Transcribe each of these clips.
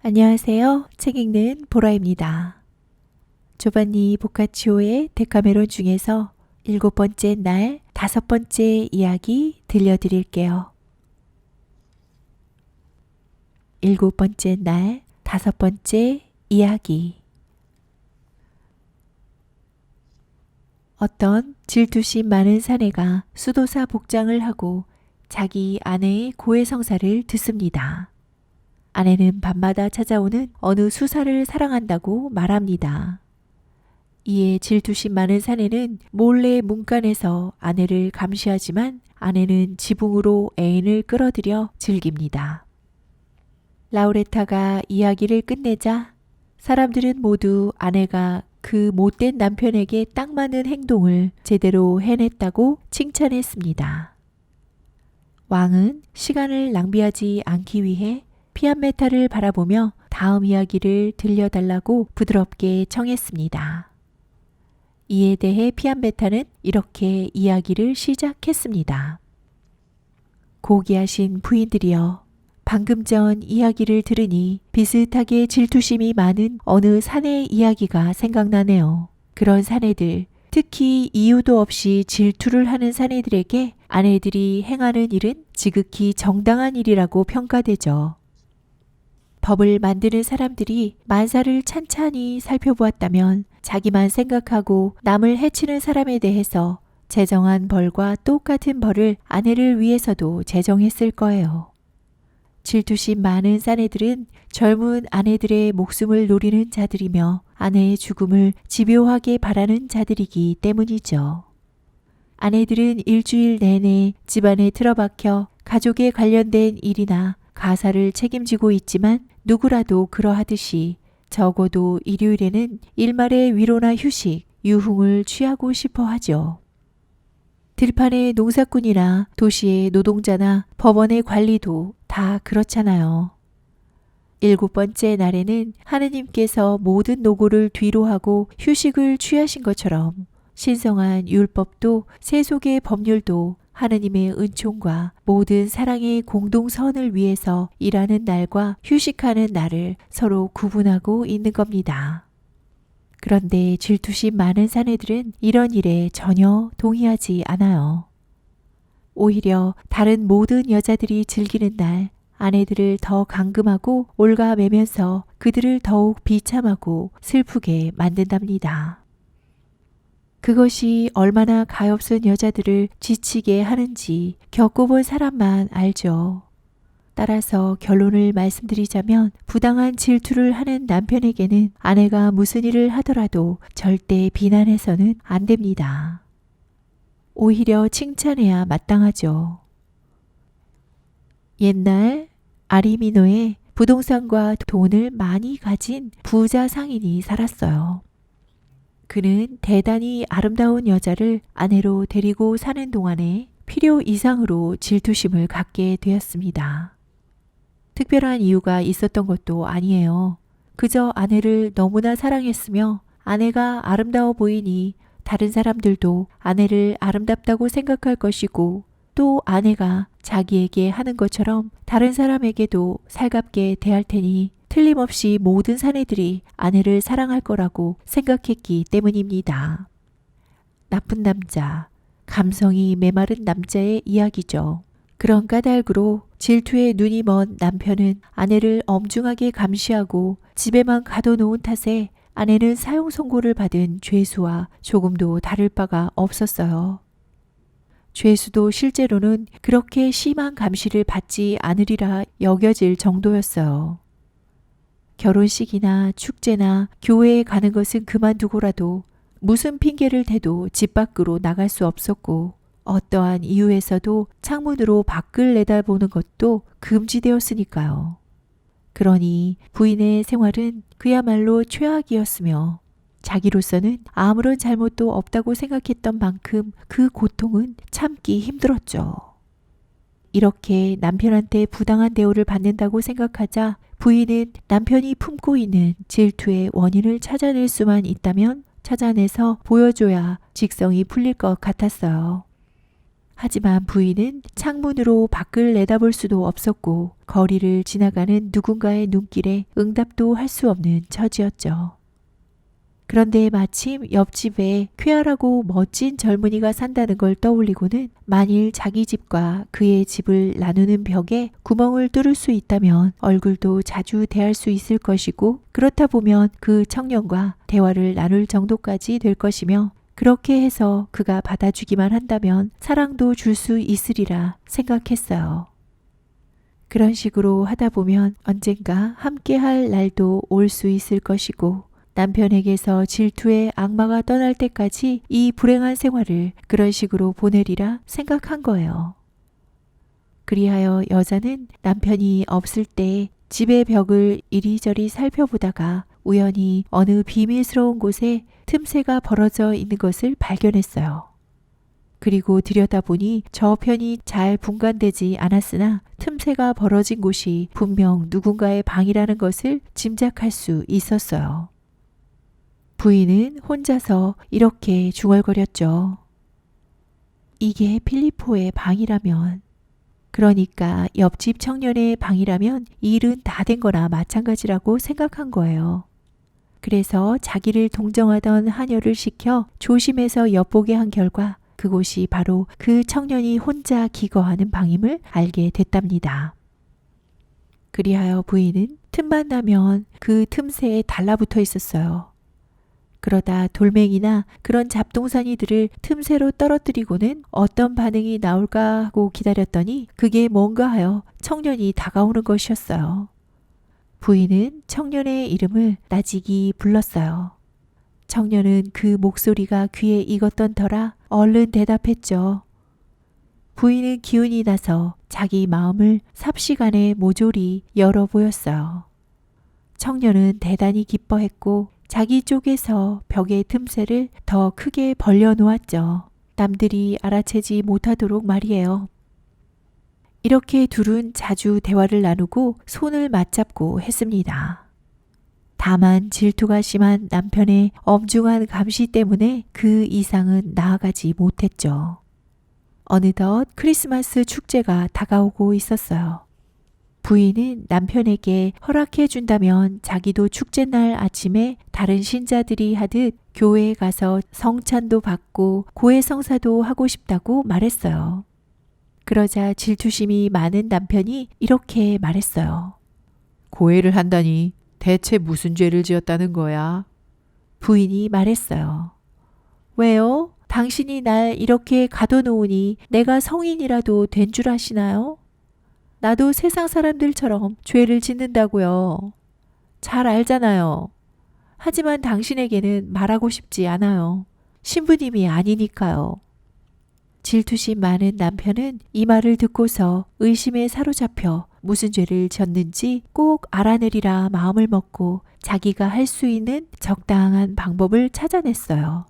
안녕하세요. 책 읽는 보라입니다. 조반니 보카치오의 데카메론 중에서 7번째 날 5번째 이야기 들려드릴게요. 7번째 날 5번째 이야기. 어떤 질투심 많은 사내가 수도사 복장을 하고 자기 아내의 고해성사를 듣습니다. 아내는 밤마다 찾아오는 어느 수사를 사랑한다고 말합니다. 이에 질투심 많은 사내는 몰래 문간에서 아내를 감시하지만 아내는 지붕으로 애인을 끌어들여 즐깁니다. 라우레타가 이야기를 끝내자 사람들은 모두 아내가 그 못된 남편에게 딱 맞는 행동을 제대로 해냈다고 칭찬했습니다. 왕은 시간을 낭비하지 않기 위해 피암메타를 바라보며 다음 이야기를 들려달라고 부드럽게 청했습니다. 이에 대해 피암메타는 이렇게 이야기를 시작했습니다. 고귀하신 부인들이여, 방금 전 이야기를 들으니 비슷하게 질투심이 많은 어느 사내의 이야기가 생각나네요. 그런 사내들, 특히 이유도 없이 질투를 하는 사내들에게 아내들이 행하는 일은 지극히 정당한 일이라고 평가되죠. 법을 만드는 사람들이 만사를 찬찬히 살펴보았다면 자기만 생각하고 남을 해치는 사람에 대해서 제정한 벌과 똑같은 벌을 아내를 위해서도 제정했을 거예요. 질투심 많은 사내들은 젊은 아내들의 목숨을 노리는 자들이며 아내의 죽음을 집요하게 바라는 자들이기 때문이죠. 아내들은 일주일 내내 집안에 틀어박혀 가족에 관련된 일이나 가사를 책임지고 있지만 누구라도 그러하듯이 적어도 일요일에는 일말의 위로나 휴식, 유흥을 취하고 싶어 하죠. 들판의 농사꾼이나 도시의 노동자나 법원의 관리도 다 그렇잖아요. 7번째 날에는 하느님께서 모든 노고를 뒤로하고 휴식을 취하신 것처럼 신성한 율법도 세속의 법률도 하느님의 은총과 모든 사랑의 공동선을 위해서 일하는 날과 휴식하는 날을 서로 구분하고 있는 겁니다. 그런데 질투심 많은 사내들은 이런 일에 전혀 동의하지 않아요. 오히려 다른 모든 여자들이 즐기는 날 아내들을 더 감금하고 올가매면서 그들을 더욱 비참하고 슬프게 만든답니다. 그것이 얼마나 가엾은 여자들을 지치게 하는지 겪어본 사람만 알죠. 따라서 결론을 말씀드리자면 부당한 질투를 하는 남편에게는 아내가 무슨 일을 하더라도 절대 비난해서는 안 됩니다. 오히려 칭찬해야 마땅하죠. 옛날 아리미노에 부동산과 돈을 많이 가진 부자 상인이 살았어요. 그는 대단히 아름다운 여자를 아내로 데리고 사는 동안에 필요 이상으로 질투심을 갖게 되었습니다. 특별한 이유가 있었던 것도 아니에요. 그저 아내를 너무나 사랑했으며 아내가 아름다워 보이니 다른 사람들도 아내를 아름답다고 생각할 것이고 또 아내가 자기에게 하는 것처럼 다른 사람에게도 살갑게 대할 테니 틀림없이 모든 사내들이 아내를 사랑할 거라고 생각했기 때문입니다. 나쁜 남자, 감성이 메마른 남자의 이야기죠. 그런 까닭으로 질투에 눈이 먼 남편은 아내를 엄중하게 감시하고 집에만 가둬놓은 탓에 아내는 사형 선고를 받은 죄수와 조금도 다를 바가 없었어요. 죄수도 실제로는 그렇게 심한 감시를 받지 않으리라 여겨질 정도였어요. 결혼식이나 축제나 교회에 가는 것은 그만두고라도 무슨 핑계를 대도 집 밖으로 나갈 수 없었고 어떠한 이유에서도 창문으로 밖을 내다보는 것도 금지되었으니까요. 그러니 부인의 생활은 그야말로 최악이었으며 자기로서는 아무런 잘못도 없다고 생각했던 만큼 그 고통은 참기 힘들었죠. 이렇게 남편한테 부당한 대우를 받는다고 생각하자 부인은 남편이 품고 있는 질투의 원인을 찾아낼 수만 있다면 찾아내서 보여줘야 직성이 풀릴 것 같았어요. 하지만 부인은 창문으로 밖을 내다볼 수도 없었고 거리를 지나가는 누군가의 눈길에 응답도 할 수 없는 처지였죠. 그런데 마침 옆집에 쾌활하고 멋진 젊은이가 산다는 걸 떠올리고는 만일 자기 집과 그의 집을 나누는 벽에 구멍을 뚫을 수 있다면 얼굴도 자주 대할 수 있을 것이고 그렇다 보면 그 청년과 대화를 나눌 정도까지 될 것이며 그렇게 해서 그가 받아주기만 한다면 사랑도 줄 수 있으리라 생각했어요. 그런 식으로 하다 보면 언젠가 함께할 날도 올 수 있을 것이고 남편에게서 질투의 악마가 떠날 때까지 이 불행한 생활을 그런 식으로 보내리라 생각한 거예요. 그리하여 여자는 남편이 없을 때 집의 벽을 이리저리 살펴보다가 우연히 어느 비밀스러운 곳에 틈새가 벌어져 있는 것을 발견했어요. 그리고 들여다보니 저편이 잘 분간되지 않았으나 틈새가 벌어진 곳이 분명 누군가의 방이라는 것을 짐작할 수 있었어요. 부인은 혼자서 이렇게 중얼거렸죠. 이게 필리포의 방이라면, 그러니까 옆집 청년의 방이라면 일은 다 된 거나 마찬가지라고 생각한 거예요. 그래서 자기를 동정하던 하녀를 시켜 조심해서 엿보게 한 결과 그곳이 바로 그 청년이 혼자 기거하는 방임을 알게 됐답니다. 그리하여 부인은 틈만 나면 그 틈새에 달라붙어 있었어요. 그러다 돌멩이나 그런 잡동사니들을 틈새로 떨어뜨리고는 어떤 반응이 나올까 하고 기다렸더니 그게 뭔가 하여 청년이 다가오는 것이었어요. 부인은 청년의 이름을 나직이 불렀어요. 청년은 그 목소리가 귀에 익었던 터라 얼른 대답했죠. 부인은 기운이 나서 자기 마음을 삽시간에 모조리 열어 보였어요. 청년은 대단히 기뻐했고 자기 쪽에서 벽의 틈새를 더 크게 벌려 놓았죠. 남들이 알아채지 못하도록 말이에요. 이렇게 둘은 자주 대화를 나누고 손을 맞잡고 했습니다. 다만 질투가 심한 남편의 엄중한 감시 때문에 그 이상은 나아가지 못했죠. 어느덧 크리스마스 축제가 다가오고 있었어요. 부인은 남편에게 허락해 준다면 자기도 축제날 아침에 다른 신자들이 하듯 교회에 가서 성찬도 받고 고해성사도 하고 싶다고 말했어요. 그러자 질투심이 많은 남편이 이렇게 말했어요. 고해를 한다니 대체 무슨 죄를 지었다는 거야? 부인이 말했어요. 왜요? 당신이 날 이렇게 가둬놓으니 내가 성인이라도 된 줄 아시나요? 나도 세상 사람들처럼 죄를 짓는다고요. 잘 알잖아요. 하지만 당신에게는 말하고 싶지 않아요. 신부님이 아니니까요. 질투심 많은 남편은 이 말을 듣고서 의심에 사로잡혀 무슨 죄를 졌는지 꼭 알아내리라 마음을 먹고 자기가 할 수 있는 적당한 방법을 찾아냈어요.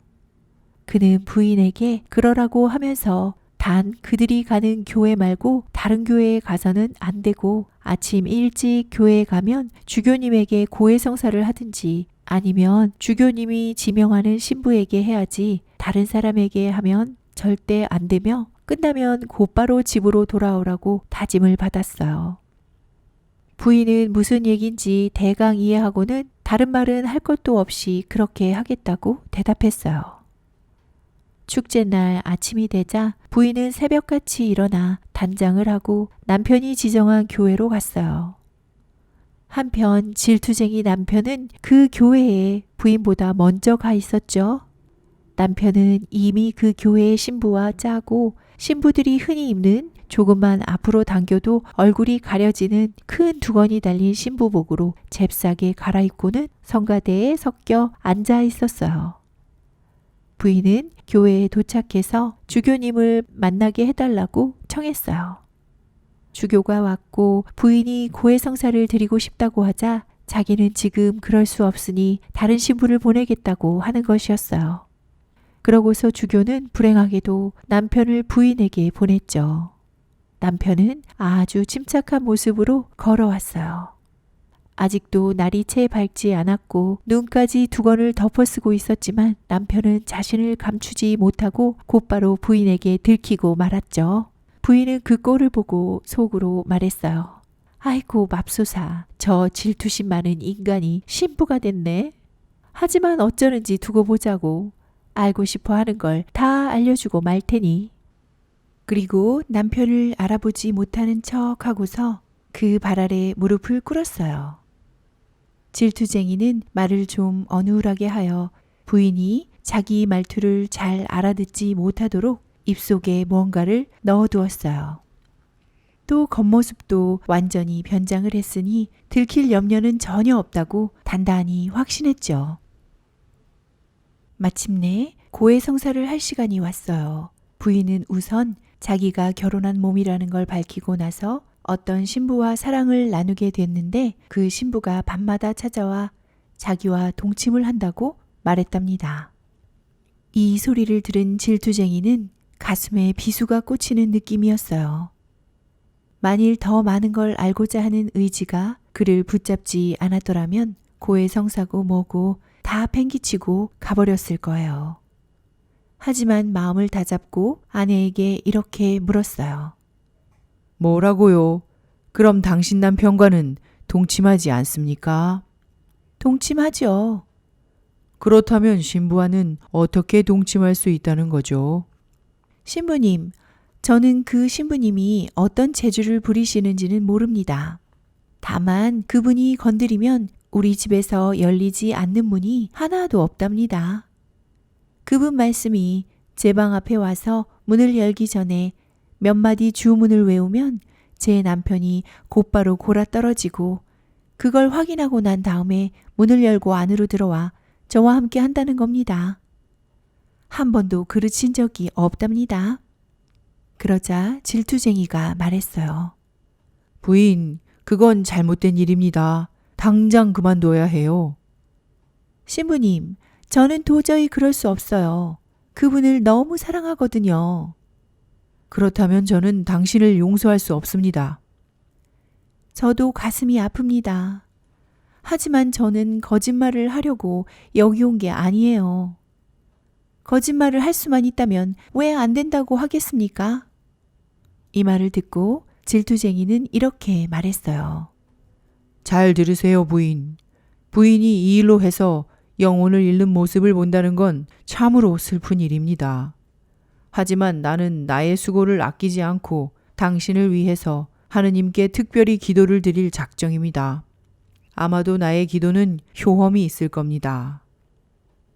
그는 부인에게 그러라고 하면서 단 그들이 가는 교회 말고 다른 교회에 가서는 안 되고 아침 일찍 교회에 가면 주교님에게 고해성사를 하든지 아니면 주교님이 지명하는 신부에게 해야지 다른 사람에게 하면 절대 안 되며 끝나면 곧바로 집으로 돌아오라고 다짐을 받았어요. 부인은 무슨 얘긴지 대강 이해하고는 다른 말은 할 것도 없이 그렇게 하겠다고 대답했어요. 축제날 아침이 되자 부인은 새벽같이 일어나 단장을 하고 남편이 지정한 교회로 갔어요. 한편 질투쟁이 남편은 그 교회에 부인보다 먼저 가 있었죠. 남편은 이미 그 교회의 신부와 짜고 신부들이 흔히 입는 조금만 앞으로 당겨도 얼굴이 가려지는 큰 두건이 달린 신부복으로 잽싸게 갈아입고는 성가대에 섞여 앉아 있었어요. 부인은 교회에 도착해서 주교님을 만나게 해달라고 청했어요. 주교가 왔고 부인이 고해성사를 드리고 싶다고 하자 자기는 지금 그럴 수 없으니 다른 신부를 보내겠다고 하는 것이었어요. 그러고서 주교는 불행하게도 남편을 부인에게 보냈죠. 남편은 아주 침착한 모습으로 걸어왔어요. 아직도 날이 채 밝지 않았고 눈까지 두건을 덮어쓰고 있었지만 남편은 자신을 감추지 못하고 곧바로 부인에게 들키고 말았죠. 부인은 그 꼴을 보고 속으로 말했어요. 아이고 맙소사, 저 질투심 많은 인간이 신부가 됐네. 하지만 어쩌는지 두고 보자고. 알고 싶어 하는 걸 다 알려주고 말 테니. 그리고 남편을 알아보지 못하는 척 하고서 그 발 아래 무릎을 꿇었어요. 질투쟁이는 말을 좀 어눌하게 하여 부인이 자기 말투를 잘 알아듣지 못하도록 입속에 무언가를 넣어두었어요. 또 겉모습도 완전히 변장을 했으니 들킬 염려는 전혀 없다고 단단히 확신했죠. 마침내 고해성사를 할 시간이 왔어요. 부인은 우선 자기가 결혼한 몸이라는 걸 밝히고 나서 어떤 신부와 사랑을 나누게 됐는데 그 신부가 밤마다 찾아와 자기와 동침을 한다고 말했답니다. 이 소리를 들은 질투쟁이는 가슴에 비수가 꽂히는 느낌이었어요. 만일 더 많은 걸 알고자 하는 의지가 그를 붙잡지 않았더라면 고해성사고 뭐고 다 팽기치고 가버렸을 거예요. 하지만 마음을 다잡고 아내에게 이렇게 물었어요. 뭐라고요? 그럼 당신 남편과는 동침하지 않습니까? 동침하죠. 그렇다면 신부와는 어떻게 동침할 수 있다는 거죠? 신부님, 저는 그 신부님이 어떤 재주를 부리시는지는 모릅니다. 다만 그분이 건드리면 우리 집에서 열리지 않는 문이 하나도 없답니다. 그분 말씀이 제 방 앞에 와서 문을 열기 전에 몇 마디 주문을 외우면 제 남편이 곧바로 골아떨어지고 그걸 확인하고 난 다음에 문을 열고 안으로 들어와 저와 함께 한다는 겁니다. 한 번도 그르친 적이 없답니다. 그러자 질투쟁이가 말했어요. 부인, 그건 잘못된 일입니다. 당장 그만둬야 해요. 신부님, 저는 도저히 그럴 수 없어요. 그분을 너무 사랑하거든요. 그렇다면 저는 당신을 용서할 수 없습니다. 저도 가슴이 아픕니다. 하지만 저는 거짓말을 하려고 여기 온 게 아니에요. 거짓말을 할 수만 있다면 왜 안 된다고 하겠습니까? 이 말을 듣고 질투쟁이는 이렇게 말했어요. 잘 들으세요, 부인. 부인이 이 일로 해서 영혼을 잃는 모습을 본다는 건 참으로 슬픈 일입니다. 하지만 나는 나의 수고를 아끼지 않고 당신을 위해서 하느님께 특별히 기도를 드릴 작정입니다. 아마도 나의 기도는 효험이 있을 겁니다.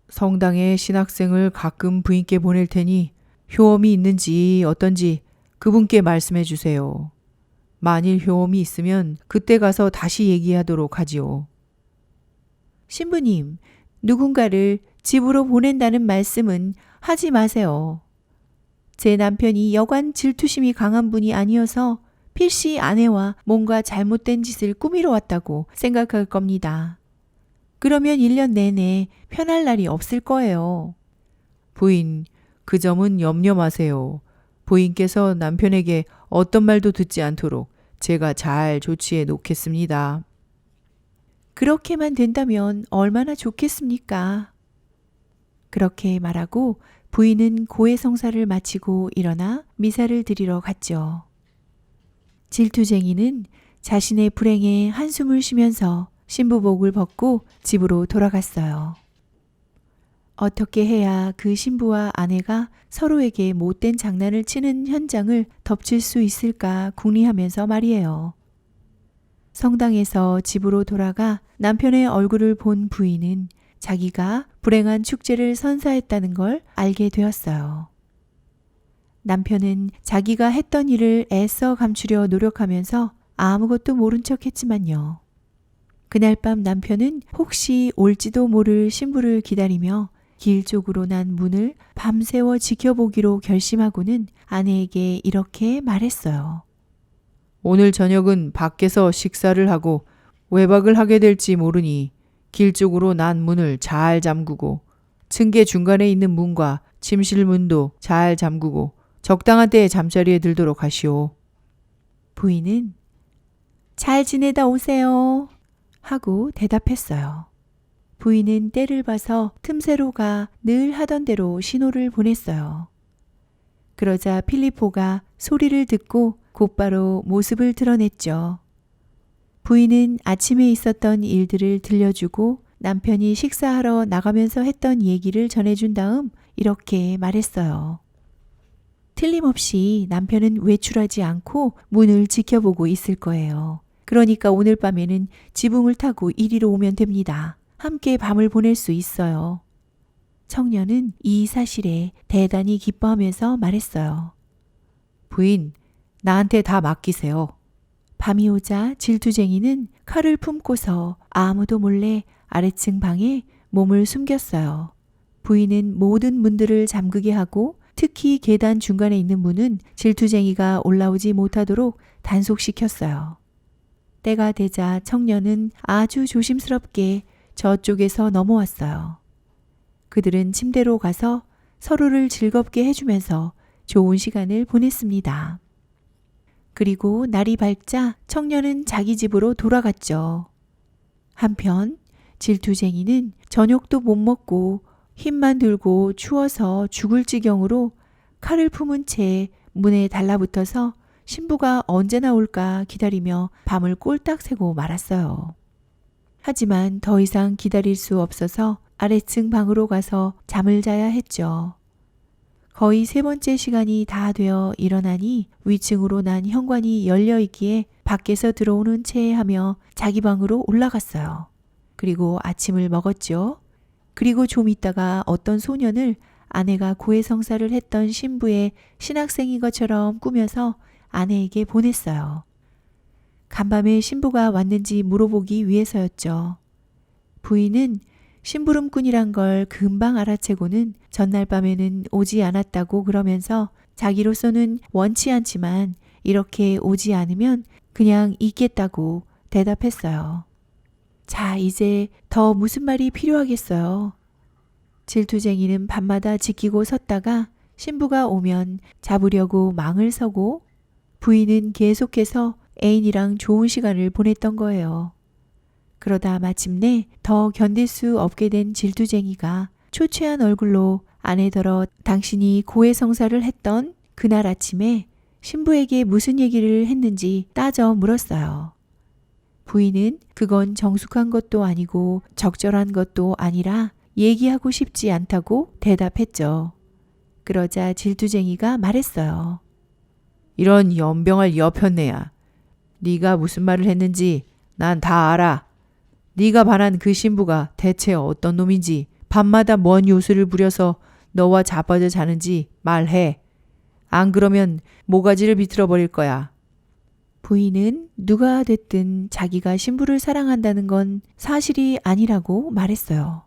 성당에 신학생을 가끔 부인께 보낼 테니 효험이 있는지 어떤지 그분께 말씀해 주세요. 만일 효험이 있으면 그때 가서 다시 얘기하도록 하지요. 신부님, 누군가를 집으로 보낸다는 말씀은 하지 마세요. 제 남편이 여간 질투심이 강한 분이 아니어서 필시 아내와 뭔가 잘못된 짓을 꾸미러 왔다고 생각할 겁니다. 그러면 1년 내내 편할 날이 없을 거예요. 부인, 그 점은 염려 마세요. 부인께서 남편에게 어떤 말도 듣지 않도록 제가 잘 조치해 놓겠습니다. 그렇게만 된다면 얼마나 좋겠습니까? 그렇게 말하고 부인은 고해성사를 마치고 일어나 미사를 드리러 갔죠. 질투쟁이는 자신의 불행에 한숨을 쉬면서 신부복을 벗고 집으로 돌아갔어요. 어떻게 해야 그 신부와 아내가 서로에게 못된 장난을 치는 현장을 덮칠 수 있을까 궁리하면서 말이에요. 성당에서 집으로 돌아가 남편의 얼굴을 본 부인은 자기가 불행한 축제를 선사했다는 걸 알게 되었어요. 남편은 자기가 했던 일을 애써 감추려 노력하면서 아무것도 모른 척 했지만요. 그날 밤 남편은 혹시 올지도 모를 신부를 기다리며 길 쪽으로 난 문을 밤새워 지켜보기로 결심하고는 아내에게 이렇게 말했어요. 오늘 저녁은 밖에서 식사를 하고 외박을 하게 될지 모르니 길 쪽으로 난 문을 잘 잠그고 층계 중간에 있는 문과 침실 문도 잘 잠그고 적당한 때에 잠자리에 들도록 하시오. 부인은 잘 지내다 오세요 하고 대답했어요. 부인은 때를 봐서 틈새로 가 늘 하던 대로 신호를 보냈어요. 그러자 필리포가 소리를 듣고 곧바로 모습을 드러냈죠. 부인은 아침에 있었던 일들을 들려주고 남편이 식사하러 나가면서 했던 얘기를 전해준 다음 이렇게 말했어요. 틀림없이 남편은 외출하지 않고 문을 지켜보고 있을 거예요. 그러니까 오늘 밤에는 지붕을 타고 이리로 오면 됩니다. 함께 밤을 보낼 수 있어요. 청년은 이 사실에 대단히 기뻐하면서 말했어요. 부인, 나한테 다 맡기세요. 밤이 오자 질투쟁이는 칼을 품고서 아무도 몰래 아래층 방에 몸을 숨겼어요. 부인은 모든 문들을 잠그게 하고 특히 계단 중간에 있는 문은 질투쟁이가 올라오지 못하도록 단속시켰어요. 때가 되자 청년은 아주 조심스럽게 저쪽에서 넘어왔어요. 그들은 침대로 가서 서로를 즐겁게 해주면서 좋은 시간을 보냈습니다. 그리고 날이 밝자 청년은 자기 집으로 돌아갔죠. 한편 질투쟁이는 저녁도 못 먹고 힘만 들고 추워서 죽을 지경으로 칼을 품은 채 문에 달라붙어서 신부가 언제 나올까 기다리며 밤을 꼴딱 새고 말았어요. 하지만 더 이상 기다릴 수 없어서 아래층 방으로 가서 잠을 자야 했죠. 거의 3번째 시간이 다 되어 일어나니 위층으로 난 현관이 열려 있기에 밖에서 들어오는 채 하며 자기 방으로 올라갔어요. 그리고 아침을 먹었죠. 그리고 좀 있다가 어떤 소년을 아내가 고해성사를 했던 신부의 신학생인 것처럼 꾸며서 아내에게 보냈어요. 간밤에 신부가 왔는지 물어보기 위해서였죠. 부인은 심부름꾼이란 걸 금방 알아채고는 전날 밤에는 오지 않았다고 그러면서 자기로서는 원치 않지만 이렇게 오지 않으면 그냥 있겠다고 대답했어요. 자, 이제 더 무슨 말이 필요하겠어요. 질투쟁이는 밤마다 지키고 섰다가 신부가 오면 잡으려고 망을 서고 부인은 계속해서 애인이랑 좋은 시간을 보냈던 거예요. 그러다 마침내 더 견딜 수 없게 된 질투쟁이가 초췌한 얼굴로 아내더러 당신이 고해성사를 했던 그날 아침에 신부에게 무슨 얘기를 했는지 따져 물었어요. 부인은 그건 정숙한 것도 아니고 적절한 것도 아니라 얘기하고 싶지 않다고 대답했죠. 그러자 질투쟁이가 말했어요. 이런 연병할 여편네야. 네가 무슨 말을 했는지 난 다 알아. 네가 반한 그 신부가 대체 어떤 놈인지 밤마다 뭔 요술을 부려서 너와 자빠져 자는지 말해. 안 그러면 모가지를 비틀어 버릴 거야. 부인은 누가 됐든 자기가 신부를 사랑한다는 건 사실이 아니라고 말했어요.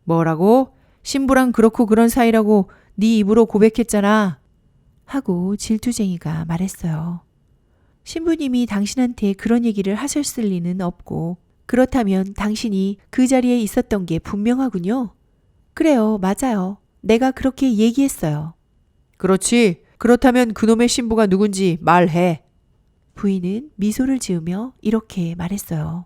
뭐라고? 신부랑 그렇고 그런 사이라고 네 입으로 고백했잖아. 하고 질투쟁이가 말했어요. 신부님이 당신한테 그런 얘기를 하셨을 리는 없고 그렇다면 당신이 그 자리에 있었던 게 분명하군요. 그래요, 맞아요. 내가 그렇게 얘기했어요. 그렇지. 그렇다면 그놈의 신부가 누군지 말해. 부인은 미소를 지으며 이렇게 말했어요.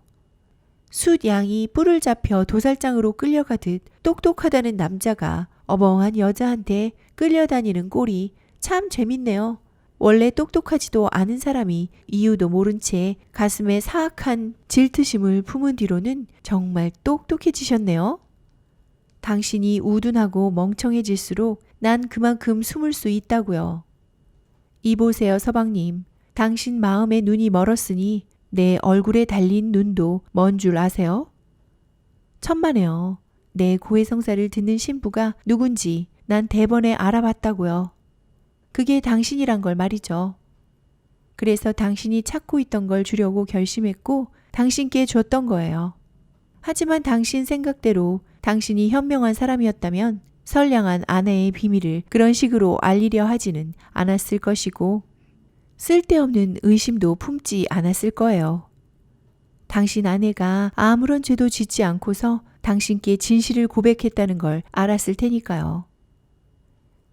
숫 양이 뿔을 잡혀 도살장으로 끌려가듯 똑똑하다는 남자가 어벙한 여자한테 끌려다니는 꼴이 참 재밌네요. 원래 똑똑하지도 않은 사람이 이유도 모른 채 가슴에 사악한 질투심을 품은 뒤로는 정말 똑똑해지셨네요. 당신이 우둔하고 멍청해질수록 난 그만큼 숨을 수 있다고요. 이보세요, 서방님. 당신 마음에 눈이 멀었으니 내 얼굴에 달린 눈도 먼 줄 아세요? 천만에요. 내 고해성사를 듣는 신부가 누군지 난 대번에 알아봤다고요. 그게 당신이란 걸 말이죠. 그래서 당신이 찾고 있던 걸 주려고 결심했고 당신께 줬던 거예요. 하지만 당신 생각대로 당신이 현명한 사람이었다면 선량한 아내의 비밀을 그런 식으로 알리려 하지는 않았을 것이고 쓸데없는 의심도 품지 않았을 거예요. 당신 아내가 아무런 죄도 짓지 않고서 당신께 진실을 고백했다는 걸 알았을 테니까요.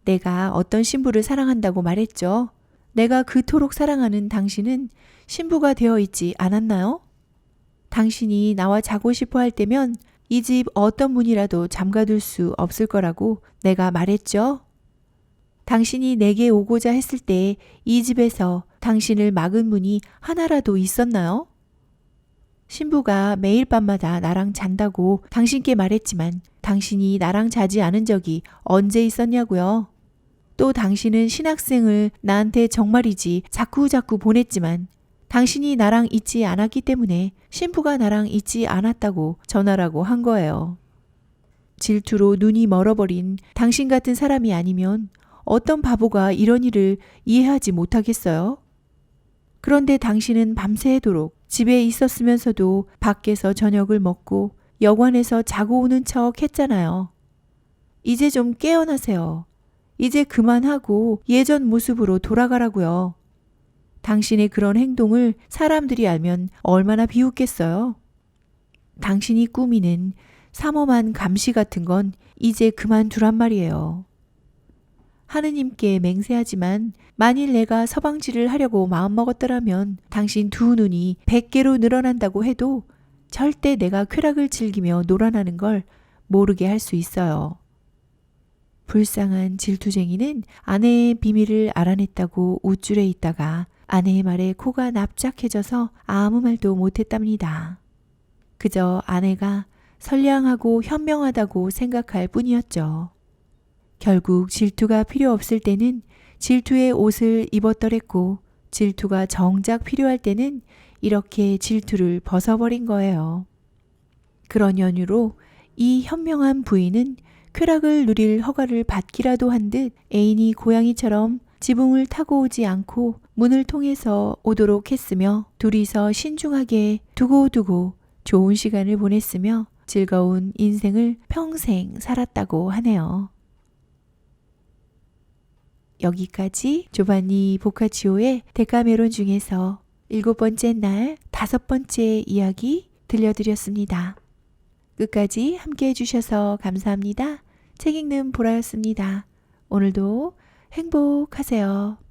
내가 어떤 신부를 사랑한다고 말했죠. 내가 그토록 사랑하는 당신은 신부가 되어 있지 않았나요? 당신이 나와 자고 싶어 할 때면 이 집 어떤 문이라도 잠가둘 수 없을 거라고 내가 말했죠. 당신이 내게 오고자 했을 때 이 집에서 당신을 막은 문이 하나라도 있었나요? 신부가 매일 밤마다 나랑 잔다고 당신께 말했지만 당신이 나랑 자지 않은 적이 언제 있었냐고요? 또 당신은 신학생을 나한테 정말이지 자꾸자꾸 보냈지만 당신이 나랑 있지 않았기 때문에 신부가 나랑 있지 않았다고 전하라고 한 거예요. 질투로 눈이 멀어버린 당신 같은 사람이 아니면 어떤 바보가 이런 일을 이해하지 못하겠어요? 그런데 당신은 밤새도록 집에 있었으면서도 밖에서 저녁을 먹고 여관에서 자고 오는 척 했잖아요. 이제 좀 깨어나세요. 이제 그만하고 예전 모습으로 돌아가라고요. 당신의 그런 행동을 사람들이 알면 얼마나 비웃겠어요. 당신이 꾸미는 삼엄한 감시 같은 건 이제 그만두란 말이에요. 하느님께 맹세하지만 만일 내가 서방질을 하려고 마음먹었더라면 당신 두 눈이 100개로 늘어난다고 해도 절대 내가 쾌락을 즐기며 놀아나는 걸 모르게 할 수 있어요. 불쌍한 질투쟁이는 아내의 비밀을 알아냈다고 우쭐해 있다가 아내의 말에 코가 납작해져서 아무 말도 못했답니다. 그저 아내가 선량하고 현명하다고 생각할 뿐이었죠. 결국 질투가 필요 없을 때는 질투의 옷을 입었더랬고 질투가 정작 필요할 때는 이렇게 질투를 벗어버린 거예요. 그런 연유로 이 현명한 부인은 쾌락을 누릴 허가를 받기라도 한 듯 애인이 고양이처럼 지붕을 타고 오지 않고 문을 통해서 오도록 했으며 둘이서 신중하게 두고두고 좋은 시간을 보냈으며 즐거운 인생을 평생 살았다고 하네요. 여기까지 조반니 보카치오의 데카메론 중에서 7번째 날 5번째 이야기 들려드렸습니다. 끝까지 함께 해주셔서 감사합니다. 책 읽는 보라였습니다. 오늘도 행복하세요.